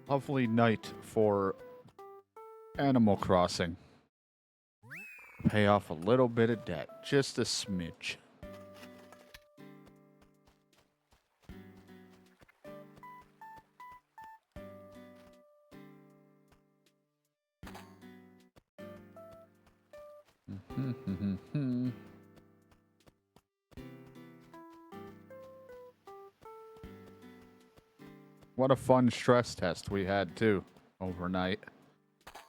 Lovely night for Animal Crossing. Pay off a little bit of debt. Just a smidge. What a fun stress test we had, too, overnight.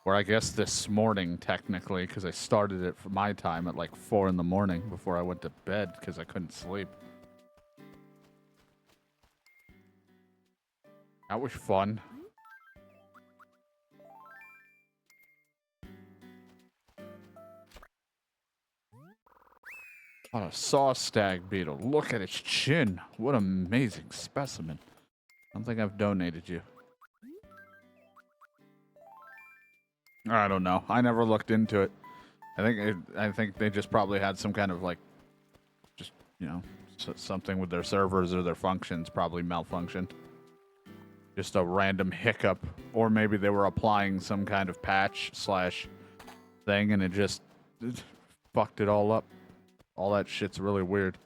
Or I guess this morning, technically, because I started it for my time at like 4 in the morning before I went to bed because I couldn't sleep. That was fun. On a saw stag beetle. Look at its chin. What an amazing specimen. I don't think I've donated you. I don't know. I never looked into it. I think they just probably had some kind of like, just, you know, something with their servers or their functions probably malfunctioned. Just a random hiccup, or maybe they were applying some kind of patch slash thing and it fucked it all up. All that shit's really weird.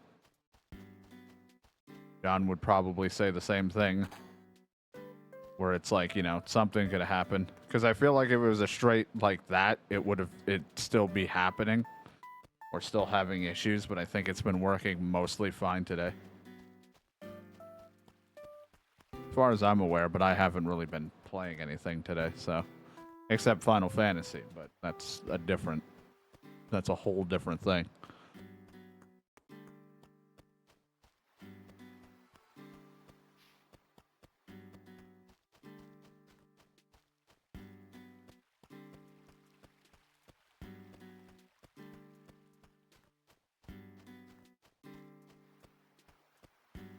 John would probably say the same thing. Where it's like, you know, something could have happened. Because I feel like if it was a straight like that, it'd still be happening. Or still having issues, but I think it's been working mostly fine today. As far as I'm aware, but I haven't really been playing anything today, so. Except Final Fantasy, but that's a whole different thing.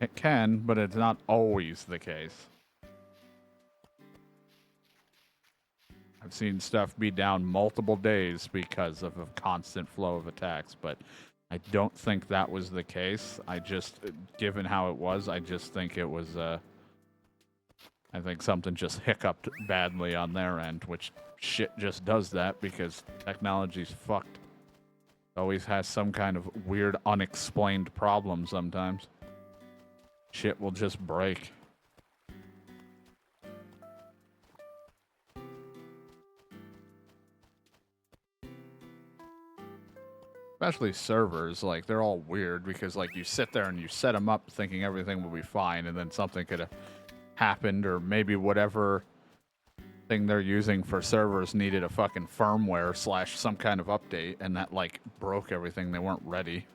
It can, but it's not always the case. I've seen stuff be down multiple days because of a constant flow of attacks, but I don't think that was the case. Given how it was, I just think it was, I think something just hiccuped badly on their end, which shit just does that because technology's fucked. It always has some kind of weird, unexplained problem sometimes. Shit will just break. Especially servers, like, they're all weird because, like, you sit there and you set them up thinking everything will be fine and then something could have happened, or maybe whatever thing they're using for servers needed a fucking firmware slash some kind of update and that, like, broke everything. They weren't ready.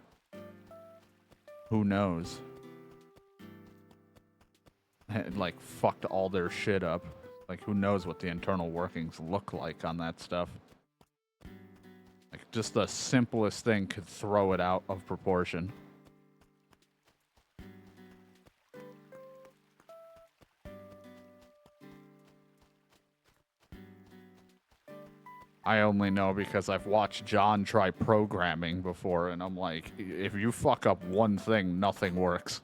Who knows? It, like, fucked all their shit up. Like, who knows what the internal workings look like on that stuff. Like, just the simplest thing could throw it out of proportion. I only know because I've watched John try programming before, and I'm like, if you fuck up one thing, nothing works.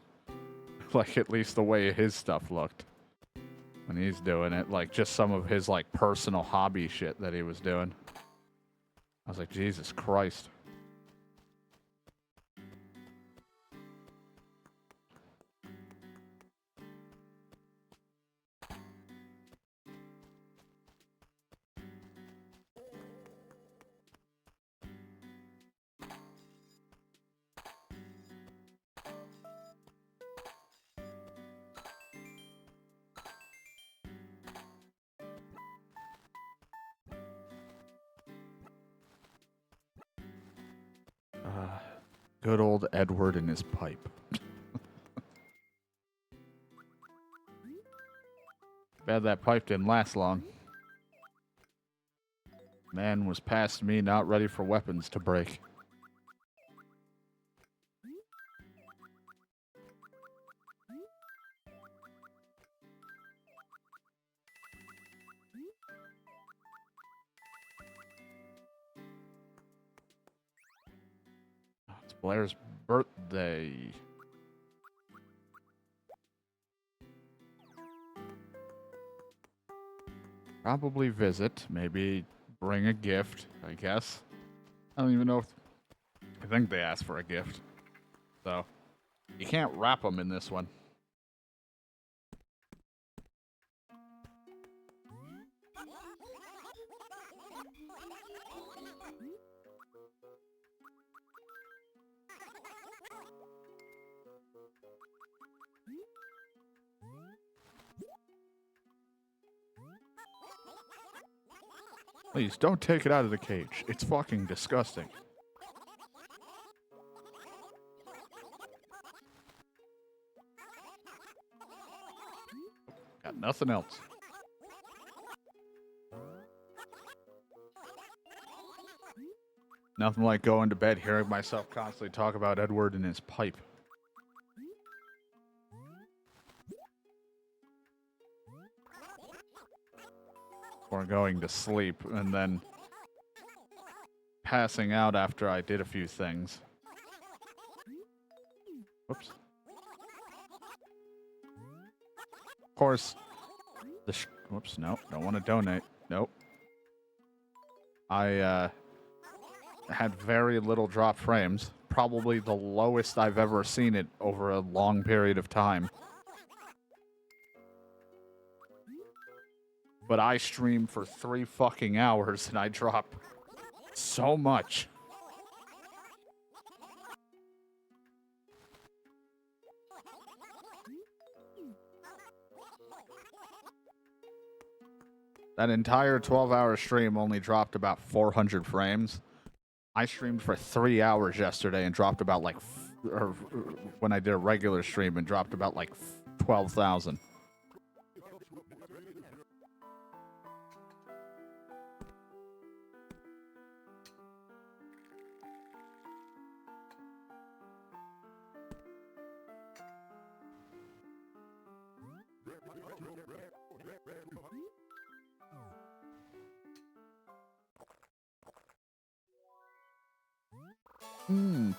Like, at least the way his stuff looked when he's doing it. Like, just some of his, like, personal hobby shit that he was doing. I was like, Jesus Christ. Good old Edward and his pipe. Bad that pipe didn't last long. Man was past me, not ready for weapons to break. It's Blair's birthday. Probably visit. Maybe bring a gift, I guess. I don't even know if... I think they asked for a gift. So, you can't wrap them in this one. Please, don't take it out of the cage. It's fucking disgusting. Got nothing else. Nothing like going to bed hearing myself constantly talk about Edward and his pipe. Or going to sleep and then passing out after I did a few things. Whoops. Of course, whoops, no, don't want to donate. Nope. I had very little drop frames. Probably the lowest I've ever seen it over a long period of time. But I streamed for 3 fucking hours and I dropped so much. That entire 12-hour stream only dropped about 400 frames. I streamed for 3 hours yesterday and dropped about like, or when I did a regular stream and dropped about like 12,000.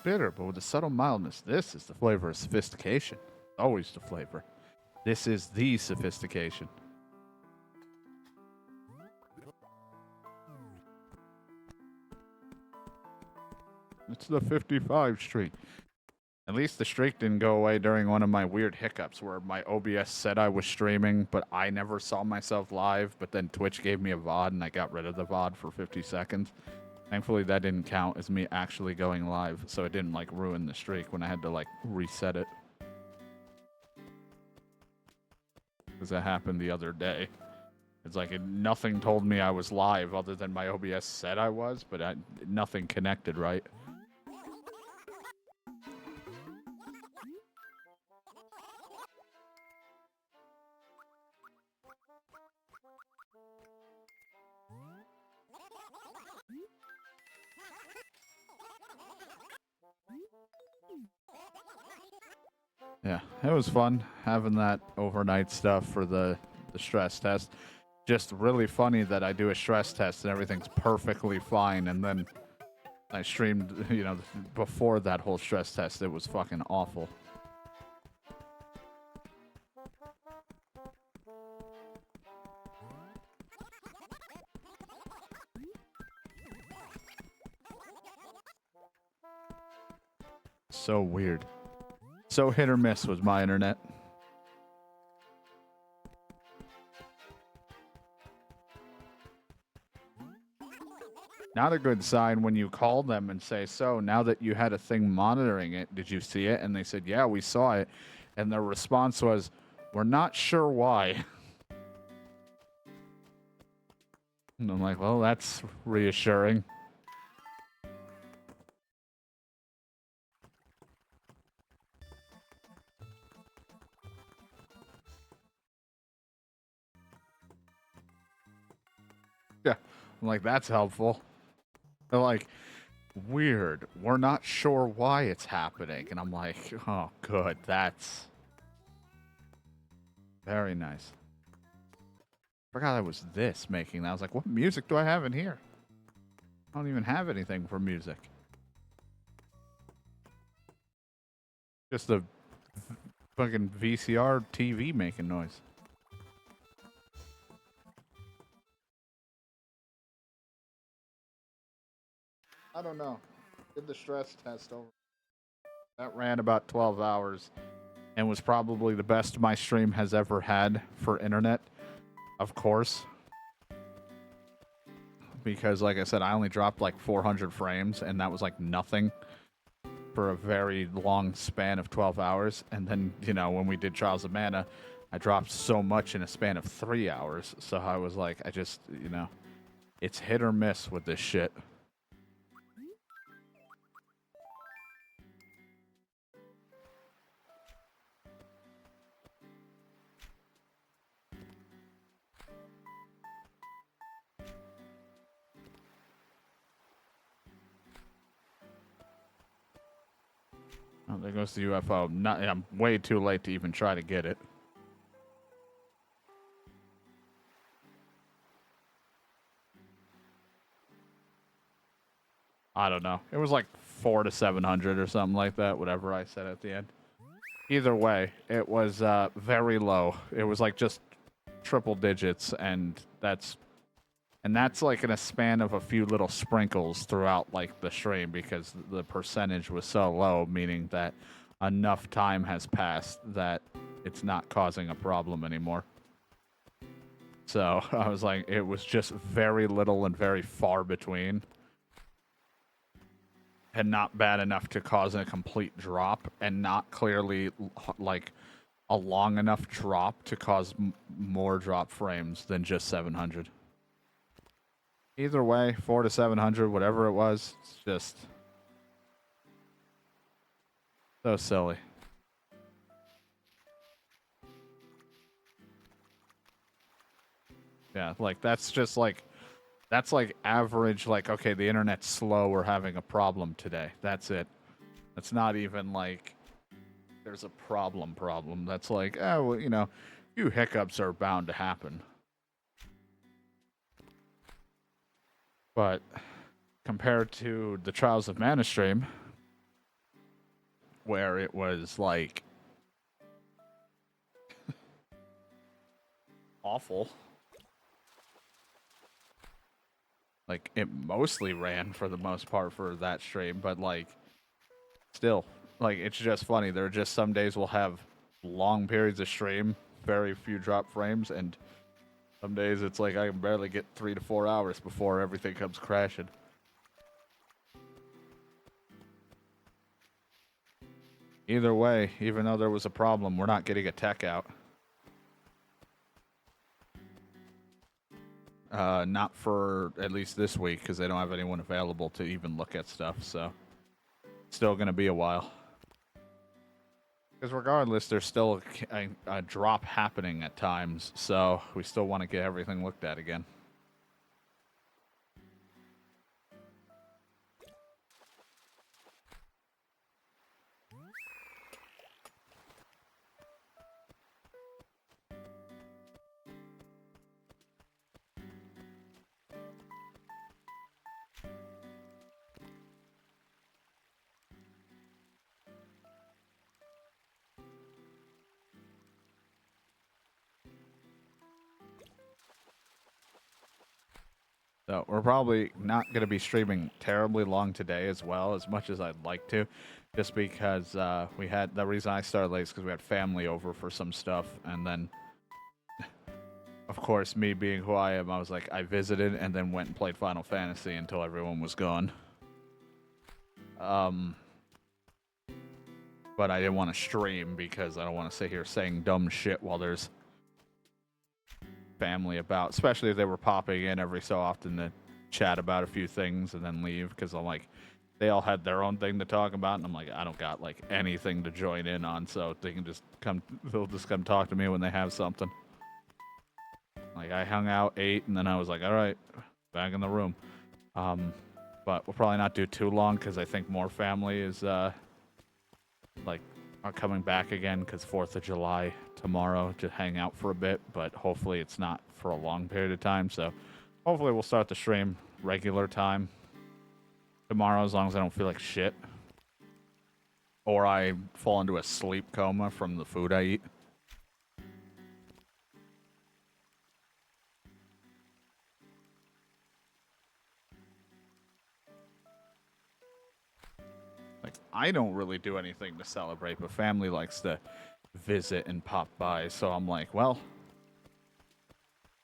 Bitter, but with a subtle mildness. This is the flavor of sophistication. Always the flavor. This is the sophistication. It's the 55 streak. At least the streak didn't go away during one of my weird hiccups where my OBS said I was streaming, but I never saw myself live, but then Twitch gave me a VOD and I got rid of the VOD for 50 seconds. Thankfully, that didn't count as me actually going live, so it didn't, like, ruin the streak when I had to, like, reset it. Because that happened the other day. It's like nothing told me I was live other than my OBS said I was, but nothing connected right. Yeah, it was fun having that overnight stuff for the stress test. Just really funny that I do a stress test and everything's perfectly fine, and then I streamed, you know, before that whole stress test, it was fucking awful. So weird. So hit or miss was my internet. Not a good sign when you call them and say, so now that you had a thing monitoring it, did you see it? And they said, yeah, we saw it. And their response was, we're not sure why. And I'm like, well, that's reassuring. Yeah, I'm like, that's helpful. They're like, weird. We're not sure why it's happening. And I'm like, oh, good. That's very nice. Forgot I was this making that. I was like, what music do I have in here? I don't even have anything for music. Just a fucking VCR TV making noise. I don't know. Did the stress test over. That ran about 12 hours and was probably the best my stream has ever had for internet, of course. Because, like I said, I only dropped like 400 frames, and that was like nothing for a very long span of 12 hours. And then, you know, when we did Trials of Mana, I dropped so much in a span of 3 hours. So I was like, I just, you know, it's hit or miss with this shit. Oh, there goes the UFO. Not, I'm way too late to even try to get it. I don't know. It was like 400 to 700 or something like that, whatever I said at the end. Either way, it was very low. It was like just triple digits, and that's like in a span of a few little sprinkles throughout like the stream, because the percentage was so low, meaning that enough time has passed that it's not causing a problem anymore. So I was like, it was just very little and very far between, and not bad enough to cause a complete drop, and not clearly like a long enough drop to cause more drop frames than just 700. Either way, 400 to 700, whatever it was, it's just so silly. Yeah, like that's just like, that's like average, like, okay, the internet's slow, we're having a problem today. That's it. That's not even like there's a problem. That's like, oh, well, you know, few hiccups are bound to happen. But compared to the Trials of Mana stream, where it was like awful. Like, it mostly ran for the most part for that stream, but like, still, like, it's just funny. There are just some days we'll have long periods of stream, very few drop frames, and some days it's like I can barely get 3 to 4 hours before everything comes crashing. Either way, even though there was a problem, we're not getting a tech out. Not for at least this week, because they don't have anyone available to even look at stuff, so still going to be a while. Because regardless, there's still a drop happening at times, so we still want to get everything looked at again. So we're probably not going to be streaming terribly long today as well, as much as I'd like to, just because we had, the reason I started late is because we had family over for some stuff, and then, of course, me being who I am, I was like, I visited and then went and played Final Fantasy until everyone was gone. But I didn't want to stream because I don't want to sit here saying dumb shit while there's family about, especially if they were popping in every so often to chat about a few things and then leave, because I'm like, they all had their own thing to talk about, and I'm like, I don't got like anything to join in on, so they can just come, they'll just come talk to me when they have something. Like, I hung out, ate, and then I was like, all right, back in the room. But we'll probably not do too long, because I think more family is like are coming back again, because 4th of July tomorrow, to hang out for a bit, but hopefully it's not for a long period of time. So hopefully we'll start the stream regular time tomorrow, as long as I don't feel like shit, or I fall into a sleep coma from the food I eat. I don't really do anything to celebrate, but family likes to visit and pop by. So I'm like, well,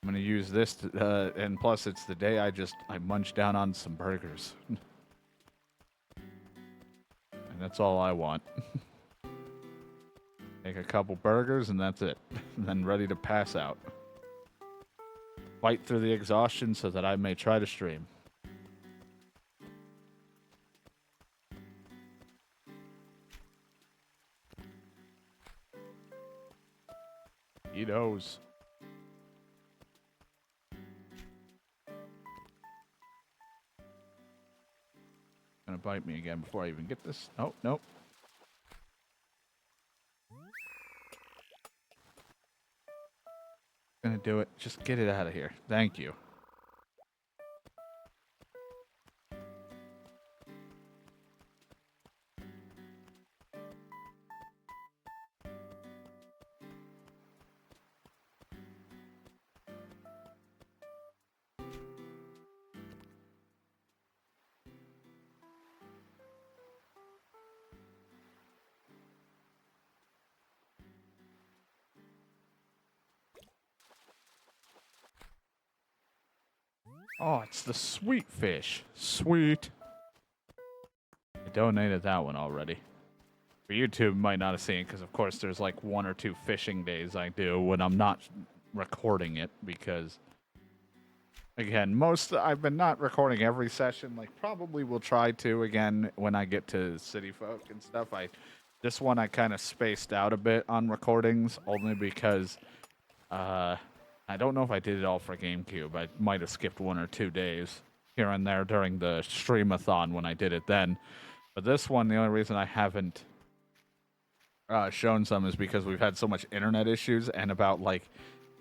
I'm gonna use this, and plus it's the day I munch down on some burgers, and that's all I want. Make a couple burgers and that's it, and then ready to pass out. Fight through the exhaustion so that I may try to stream. He knows. Gonna bite me again before I even get this. Oh, nope. Gonna do it. Just get it out of here. Thank you. Oh, it's the sweet fish. Sweet. I donated that one already. For YouTube, might not have seen it because, of course, there's like 1 or 2 fishing days I do when I'm not recording it because, again, I've been not recording every session. Like, probably will try to again when I get to City Folk and stuff. This one I kind of spaced out a bit on recordings only because, I don't know if I did it all for GameCube. I might have skipped 1 or 2 days here and there during the streamathon when I did it then. But this one, the only reason I haven't shown some is because we've had so much internet issues, and about like,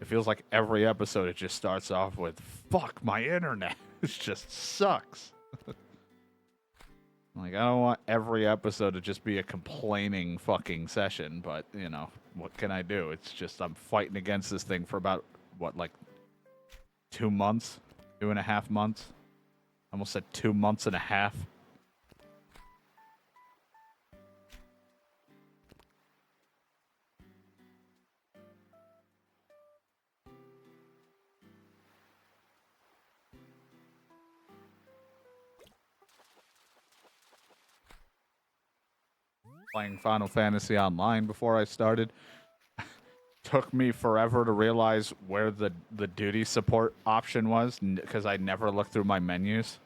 it feels like every episode it just starts off with, fuck my internet. It just sucks. Like, I don't want every episode to just be a complaining fucking session, but, you know, what can I do? It's just I'm fighting against this thing for about, what, like 2 months? 2.5 months? I almost said 2 months and a half. Playing Final Fantasy Online before I started. Took me forever to realize where the duty support option was because I never looked through my menus.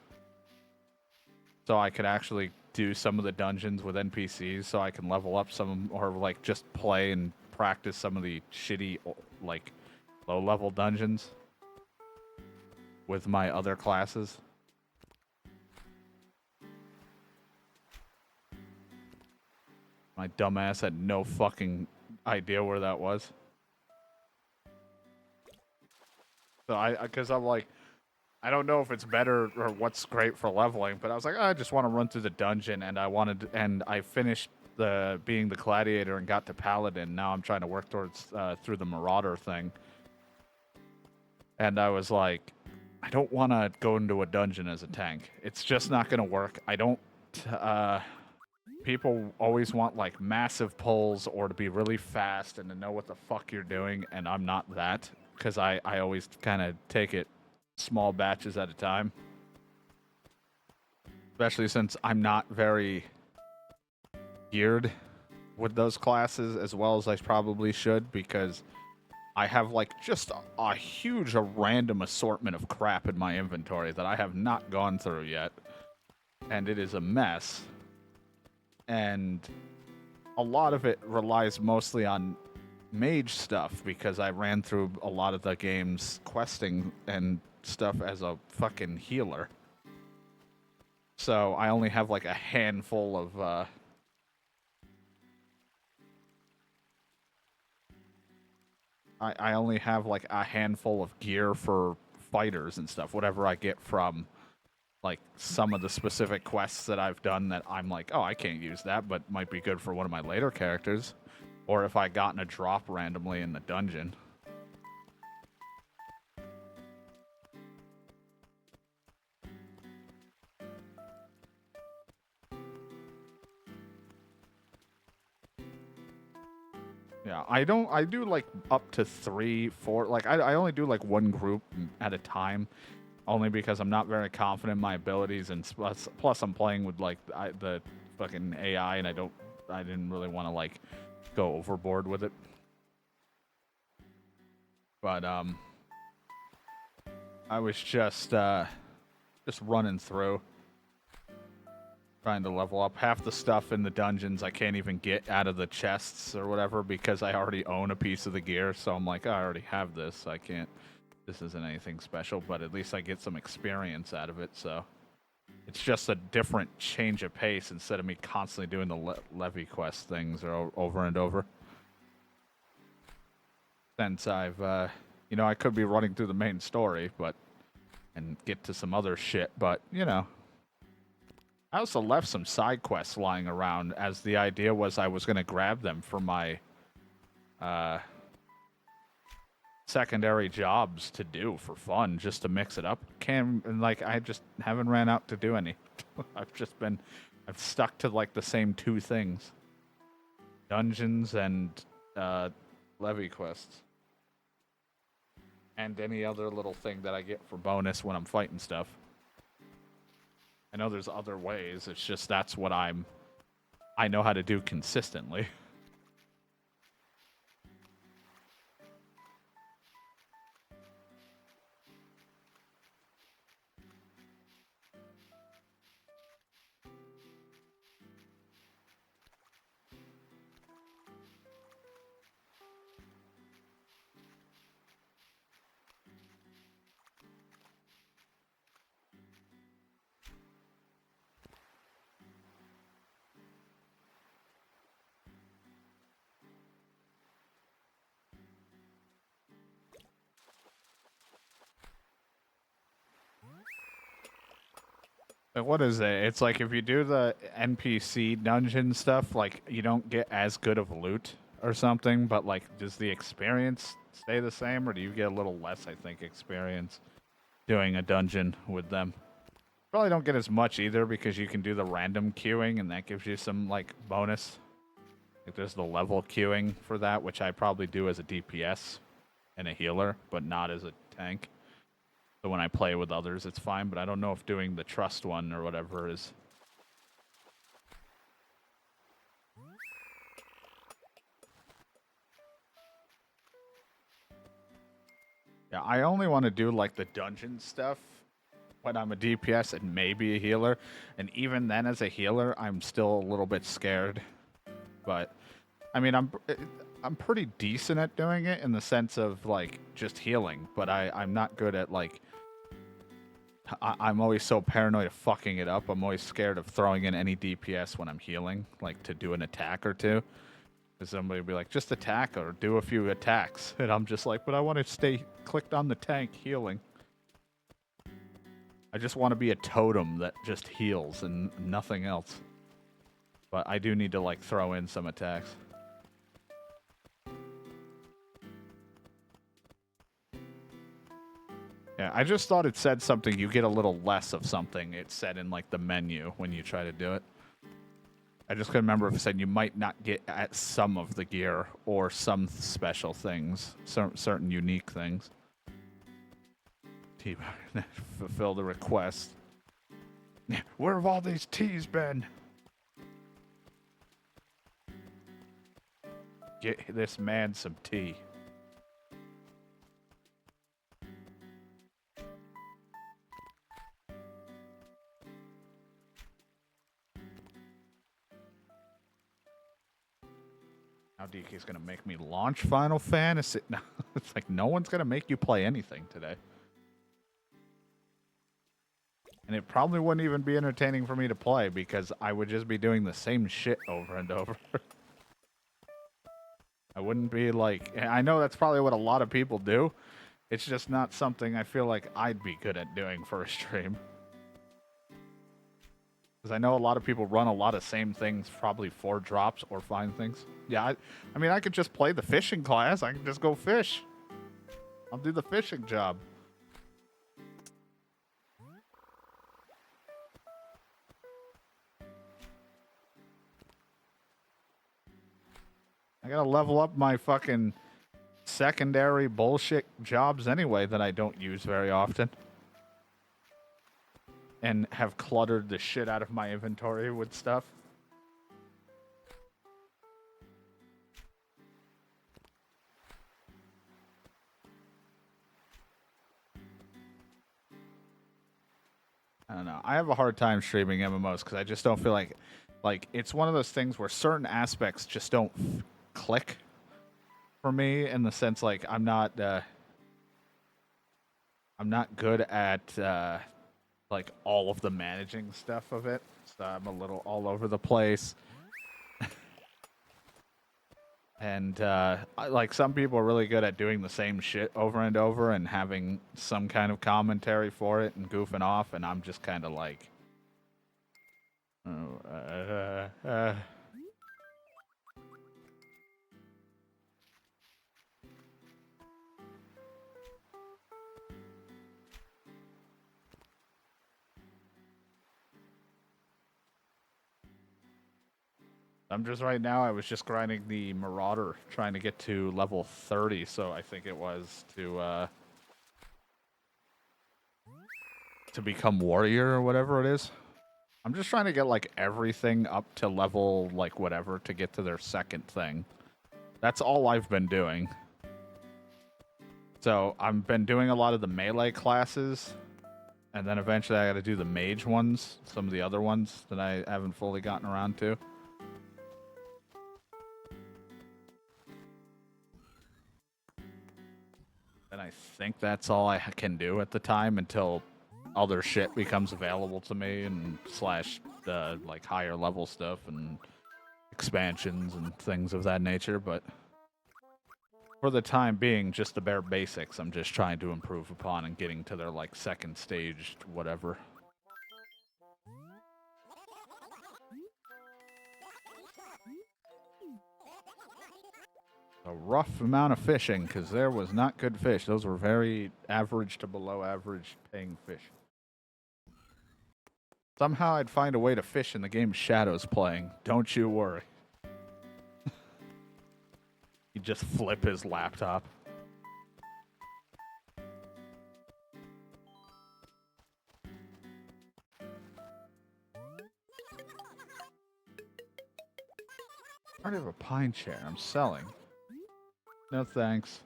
So I could actually do some of the dungeons with NPCs so I can level up some or like just play and practice some of the shitty like low-level dungeons with my other classes. My dumbass had no fucking idea where that was. So because I'm like, I don't know if it's better or what's great for leveling, but I was like, I just want to run through the dungeon, and I finished being the gladiator and got to paladin. Now I'm trying to work towards through the marauder thing, and I was like, I don't want to go into a dungeon as a tank. It's just not gonna work. I don't. People always want like massive pulls or to be really fast and to know what the fuck you're doing, and I'm not that. Because I always kind of take it small batches at a time. Especially since I'm not very geared with those classes as well as I probably should, because I have like just a huge random assortment of crap in my inventory that I have not gone through yet. And it is a mess. And a lot of it relies mostly on mage stuff because I ran through a lot of the game's questing and stuff as a fucking healer. So I only have like a handful of I only have like a handful of gear for fighters and stuff, whatever I get from like some of the specific quests that I've done that I'm like, oh, I can't use that, but might be good for one of my later characters. Or if I gotten a drop randomly in the dungeon. Yeah, I do like up to 3, 4. Like I only do like one group at a time, only because I'm not very confident in my abilities, and plus I'm playing with like the fucking AI, and I didn't really want to like go overboard with it. But I was just running through, trying to level up. Half the stuff in the dungeons I can't even get out of the chests or whatever because I already own a piece of the gear. So I'm like, oh, I already have this. I can't. This isn't anything special, but at least I get some experience out of it. So it's just a different change of pace instead of me constantly doing the levy quest things over and over. Since I've, you know, I could be running through the main story, but and get to some other shit, but you know. I also left some side quests lying around, as the idea was I was going to grab them for my secondary jobs to do for fun, just to mix it up. And like I just haven't ran out to do any. I've stuck to like the same 2 things: dungeons and levy quests, and any other little thing that I get for bonus when I'm fighting stuff. I know there's other ways. It's just that's what I know how to do consistently. Like, what is it? It's like if you do the NPC dungeon stuff, like you don't get as good of loot or something, but like does the experience stay the same, or do you get a little less, I think, experience doing a dungeon with them? Probably don't get as much either because you can do the random queuing and that gives you some like bonus. Like there's the level queuing for that, which I probably do as a DPS and a healer, but not as a tank. So when I play with others, it's fine, but I don't know if doing the trust one or whatever is... Yeah, I only want to do, like, the dungeon stuff when I'm a DPS and maybe a healer. And even then, as a healer, I'm still a little bit scared. But, I mean, I'm pretty decent at doing it in the sense of, like, just healing. But I'm not good at, like... I'm always so paranoid of fucking it up. I'm always scared of throwing in any DPS when I'm healing, like to do an attack or two. Because somebody will be like, just attack or do a few attacks. And I'm just like, but I want to stay clicked on the tank healing. I just want to be a totem that just heals and nothing else. But I do need to like throw in some attacks. Yeah, I just thought it said something. You get a little less of something. It said in like the menu when you try to do it. I just couldn't remember if it said you might not get at some of the gear or some special things, certain unique things. Fulfill the request. Where have all these teas been? Get this man some tea. Now DK's gonna make me launch Final Fantasy. No, it's like no one's gonna make you play anything today. And it probably wouldn't even be entertaining for me to play because I would just be doing the same shit over and over. I wouldn't be like... I know that's probably what a lot of people do. It's just not something I feel like I'd be good at doing for a stream. Because I know a lot of people run a lot of same things, probably for drops or find things. Yeah, I mean, I could just play the fishing class. I can just go fish. I'll do the fishing job. I gotta level up my fucking secondary bullshit jobs anyway that I don't use very often. And have cluttered the shit out of my inventory with stuff. I don't know. I have a hard time streaming MMOs because I just don't feel like it's one of those things where certain aspects just don't click for me in the sense like I'm not good at like all of the managing stuff of it. So I'm a little all over the place. And like some people are really good at doing the same shit over and over and having some kind of commentary for it and goofing off, and I'm just kind of like, oh, I'm just right now. I was just grinding the Marauder, trying to get to level 30. So I think it was to become warrior or whatever it is. I'm just trying to get like everything up to level like whatever to get to their second thing. That's all I've been doing. So I've been doing a lot of the melee classes, and then eventually I got to do the mage ones, some of the other ones that I haven't fully gotten around to. And I think that's all I can do at the time until other shit becomes available to me and slash the like higher level stuff and expansions and things of that nature. But for the time being, just the bare basics I'm just trying to improve upon and getting to their like second stage whatever. A rough amount of fishing because there was not good fish. Those were very average to below average paying fish. Somehow I'd find a way to fish in the game Shadow's playing. Don't you worry. He'd just flip his laptop. I already have a pine chair I'm selling. No thanks.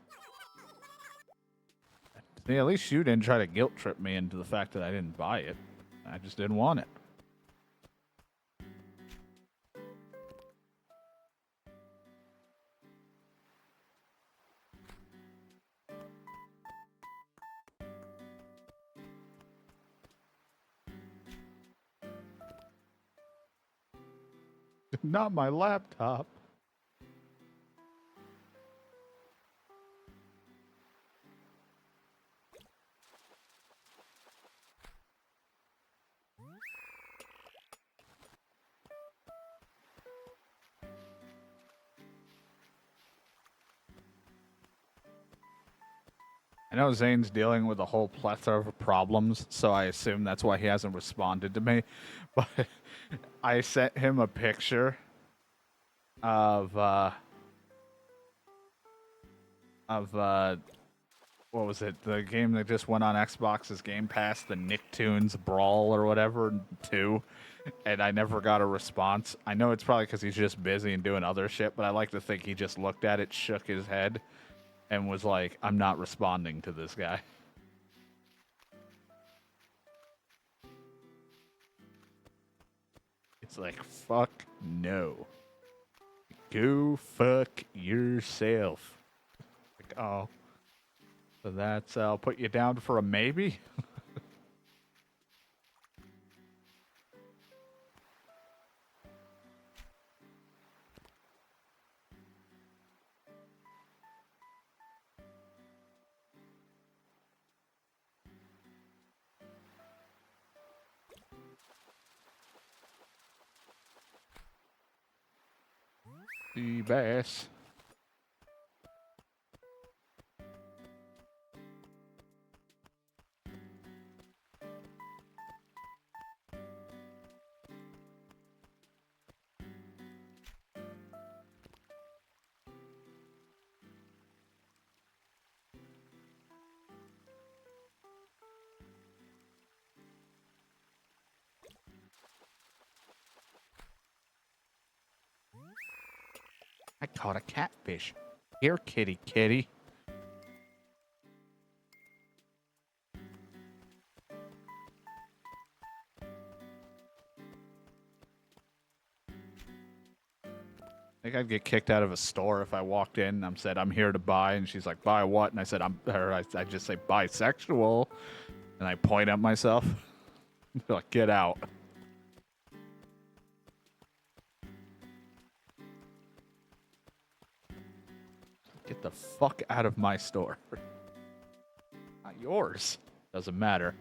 See, at least you didn't try to guilt trip me into the fact that I didn't buy it. I just didn't want it. Not my laptop. I know Zane's dealing with a whole plethora of problems, so I assume that's why he hasn't responded to me. But I sent him a picture of what was it? The game that just went on Xbox's Game Pass, the Nicktoons Brawl or whatever, 2, and I never got a response. I know it's probably because he's just busy and doing other shit, but I like to think he just looked at it, shook his head, and was like, I'm not responding to this guy. It's like, fuck no. Go fuck yourself. Like, oh. So that's, I'll put you down for a maybe? The bass. I caught a catfish. Here, kitty, kitty. I think I'd get kicked out of a store if I walked in and said, I'm here to buy. And she's like, buy what? And I said, I just say bisexual. And I point at myself. Like, get out. Get the fuck out of my store. Not yours. Doesn't matter.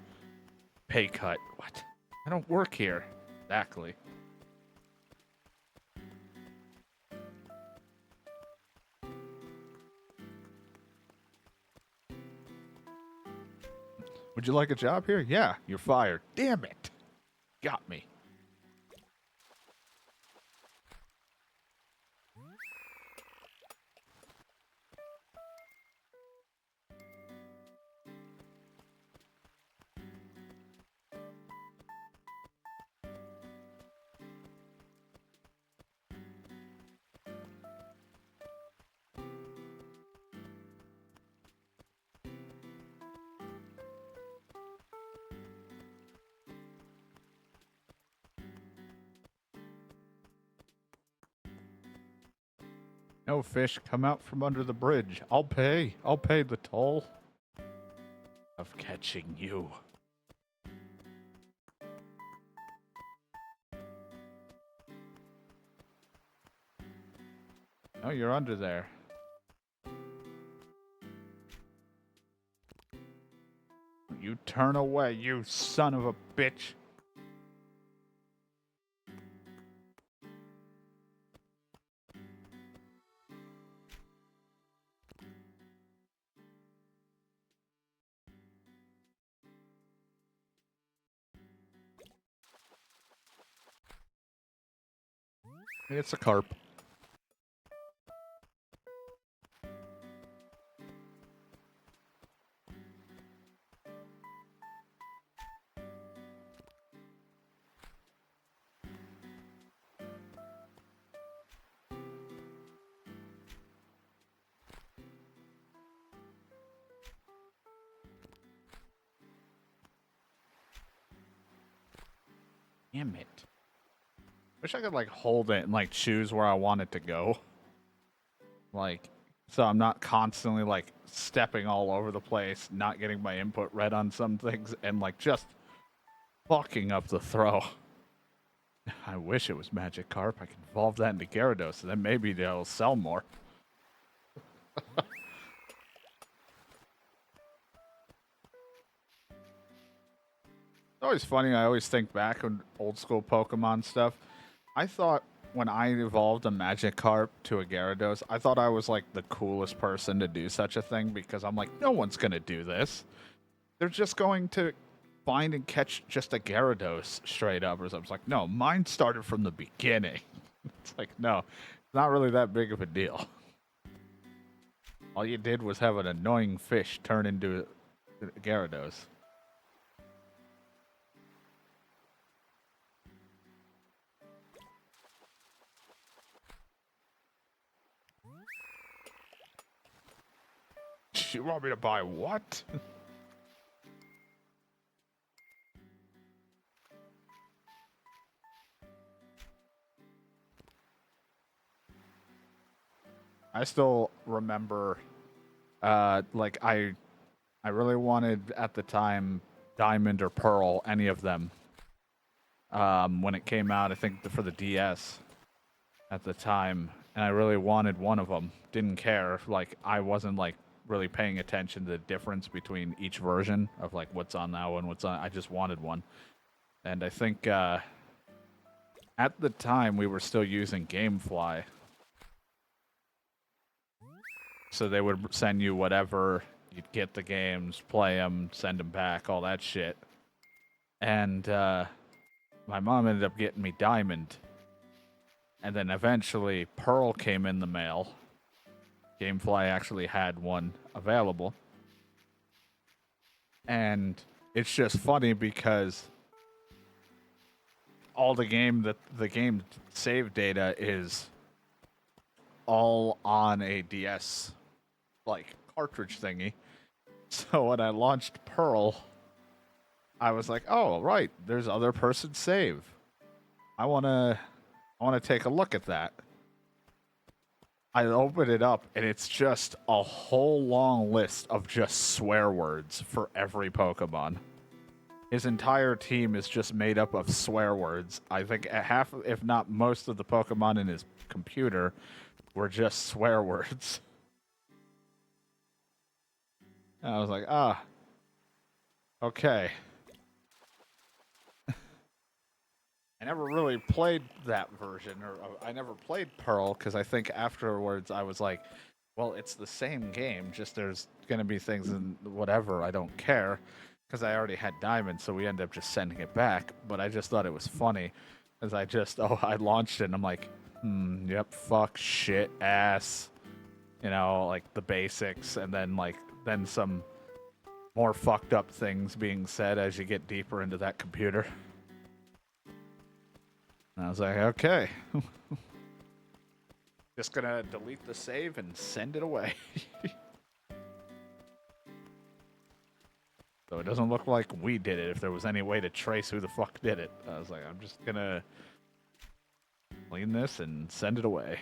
Pay cut. What? I don't work here. Exactly. Would you like a job here? Yeah, you're fired. Damn it. Got me. No fish come out from under the bridge. I'll pay. I'll pay the toll of catching you. Oh, you're under there. You turn away, you son of a bitch. It's a carp. Damn it. Wish I could, like, hold it and, like, choose where I want it to go. Like, so I'm not constantly, like, stepping all over the place, not getting my input read on some things, and, like, just fucking up the throw. I wish it was Magic Carp. I could evolve that into Gyarados, and then maybe they'll sell more. It's always funny. I always think back on old school Pokemon stuff. I thought when I evolved a Magikarp to a Gyarados, I thought I was like the coolest person to do such a thing because I'm like, no one's going to do this. They're just going to find and catch just a Gyarados straight up or something. It's like, no, mine started from the beginning. It's like, no, it's not really that big of a deal. All you did was have an annoying fish turn into a Gyarados. You want me to buy what? I still remember, like I really wanted at the time Diamond or Pearl, any of them. When it came out, I think for the DS at the time, and I really wanted one of them. Didn't care, like I wasn't like really paying attention to the difference between each version of like what's on that one, what's on. I just wanted one, and I think at the time we were still using GameFly. So they would send you whatever, you'd get the games, play them, send them back, all that shit. And my mom ended up getting me Diamond. And then eventually Pearl came in the mail. GameFly actually had one available. And it's just funny because all the game save data is all on a DS, like, cartridge thingy. So when I launched Pearl, I was like, oh, right, there's other person save. I wanna take a look at that. I open it up, and it's just a whole long list of just swear words for every Pokemon. His entire team is just made up of swear words. I think half, if not most, of the Pokemon in his computer were just swear words. And I was like, ah, okay. I never really played that version, or I never played Pearl, because I think afterwards I was like, well, it's the same game, just there's going to be things in whatever, I don't care, because I already had Diamond, so we ended up just sending it back, but I just thought it was funny, as I launched it, and I'm like, yep, fuck, shit, ass, you know, like the basics, and then some more fucked up things being said as you get deeper into that computer. And I was like, okay. Just gonna delete the save and send it away. So it doesn't look like we did it if there was any way to trace who the fuck did it. I was like, I'm just gonna clean this and send it away.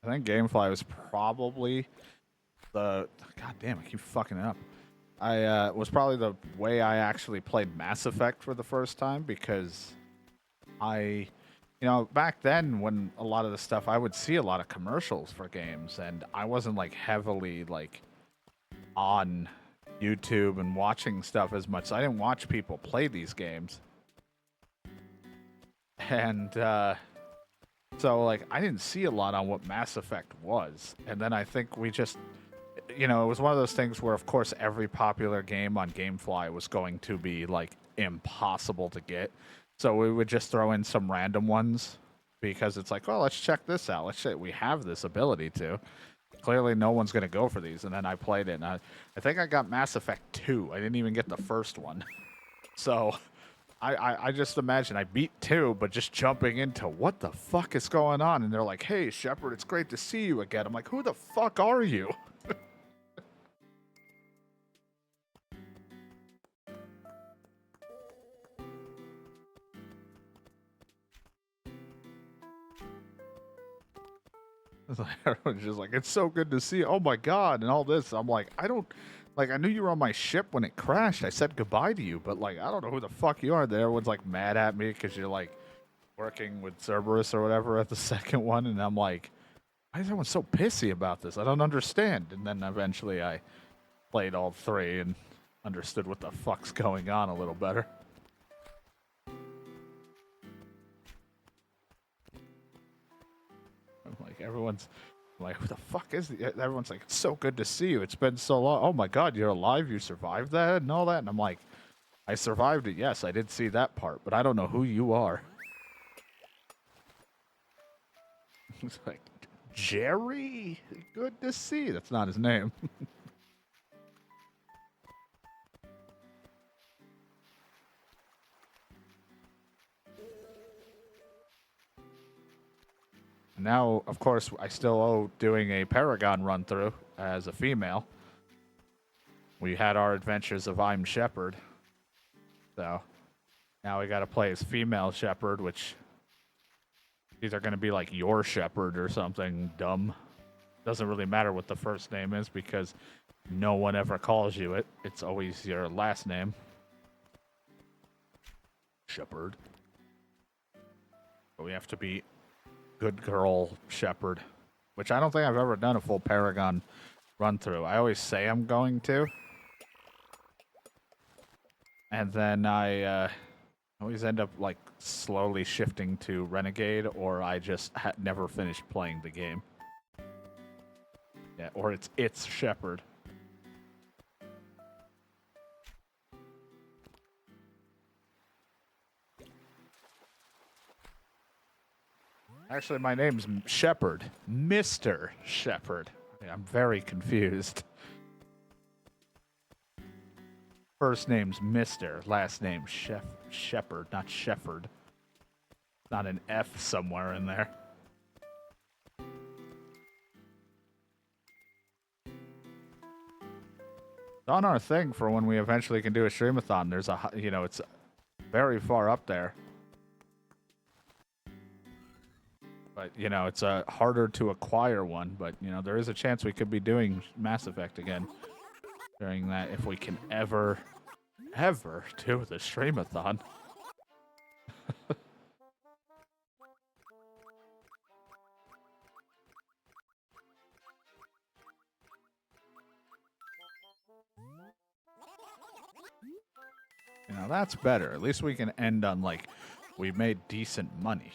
I think Gamefly was probably the... God damn, I keep fucking it up. I was probably the way I actually played Mass Effect for the first time, because you know, back then when a lot of the stuff, I would see a lot of commercials for games, and I wasn't like heavily like on YouTube and watching stuff as much. So I didn't watch people play these games. And so like I didn't see a lot on what Mass Effect was. And then I think we just, you know, it was one of those things where, of course, every popular game on Gamefly was going to be like impossible to get. So we would just throw in some random ones because it's like, well, let's check this out. We have this ability to. Clearly, no one's going to go for these. And then I played it, and I think I got Mass Effect 2. I didn't even get the first one. So I just imagine I beat 2, but just jumping into what the fuck is going on. And they're like, hey, Shepard, it's great to see you again. I'm like, who the fuck are you? Everyone's just like, it's so good to see you. Oh my god, and all this. I'm like, I knew you were on my ship when it crashed. I said goodbye to you, but like, I don't know who the fuck you are. Everyone's like mad at me because you're like working with Cerberus or whatever at the second one, and I'm like, why is everyone so pissy about this? I don't understand. And then eventually I played all 3 and understood what the fuck's going on a little better. Like everyone's like, who the fuck is the... Everyone's like, it's so good to see you. It's been so long. Oh my god, you're alive. You survived that and all that. And I'm like, I survived it. Yes, I did see that part, but I don't know who you are. It's like, Jerry? Good to see. That's not his name. Now, of course, I still owe doing a Paragon run-through as a female. We had our adventures of I'm Shepard. So, now we gotta play as female Shepard, which is either gonna be like your Shepard or something dumb. Doesn't really matter what the first name is because no one ever calls you it. It's always your last name. Shepard. But we have to be good girl Shepard, which I don't think I've ever done a full Paragon run through. I always say I'm going to, and then I always end up like slowly shifting to Renegade, or I just never finished playing the game. Yeah, or it's Shepard. Actually, my name's Shepherd. Mr. Shepherd. I'm very confused. First name's Mr. Last name Shepherd, not Shepherd. Not an F somewhere in there. It's on our thing for when we eventually can do a streamathon. There's a, you know, it's very far up there. But, you know, it's a harder to acquire one. But, you know, there is a chance we could be doing Mass Effect again during that if we can ever do the streamathon. You know, that's better. At least we can end on, like, we made decent money.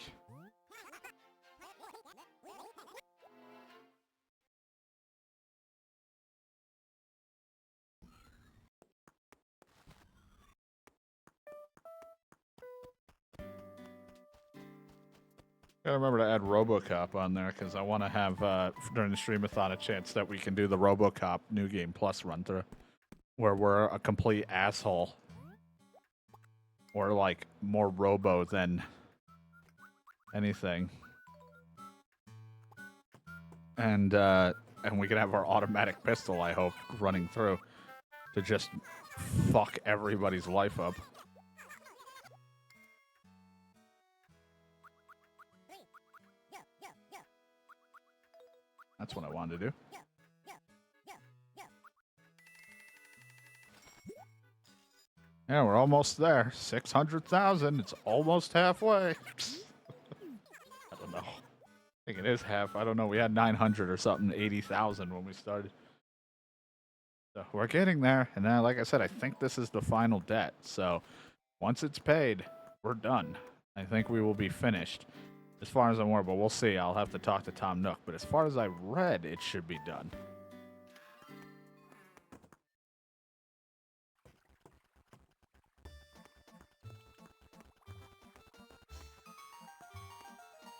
Gotta remember to add RoboCop on there because I want to have during the streamathon a chance that we can do the RoboCop New Game Plus run through, where we're a complete asshole, or like more Robo than anything, and we can have our automatic pistol. I hope running through to just fuck everybody's life up. That's what I wanted to do. Yeah, we're almost there. 600,000. It's almost halfway. I don't know. I think it is half. I don't know. We had 900 or something, 80,000 when we started. So we're getting there. And then, like I said, I think this is the final debt. So once it's paid, we're done. I think we will be finished. As far as I'm aware, but we'll see. I'll have to talk to Tom Nook. But as far as I read, it should be done.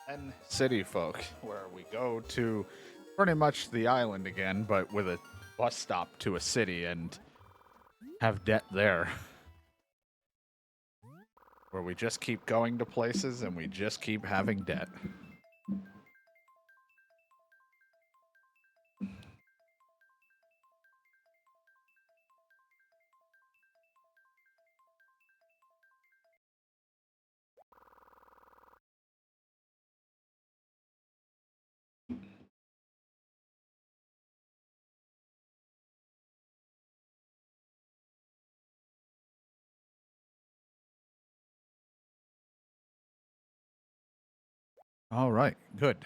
And City Folk, where we go to pretty much the island again, but with a bus stop to a city and have debt there. Where we just keep going to places and we just keep having debt. All right, good.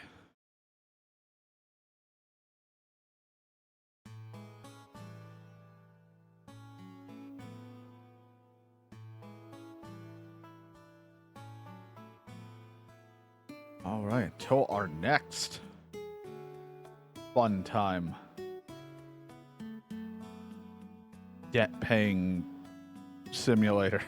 All right, until our next fun time. Debt paying simulator.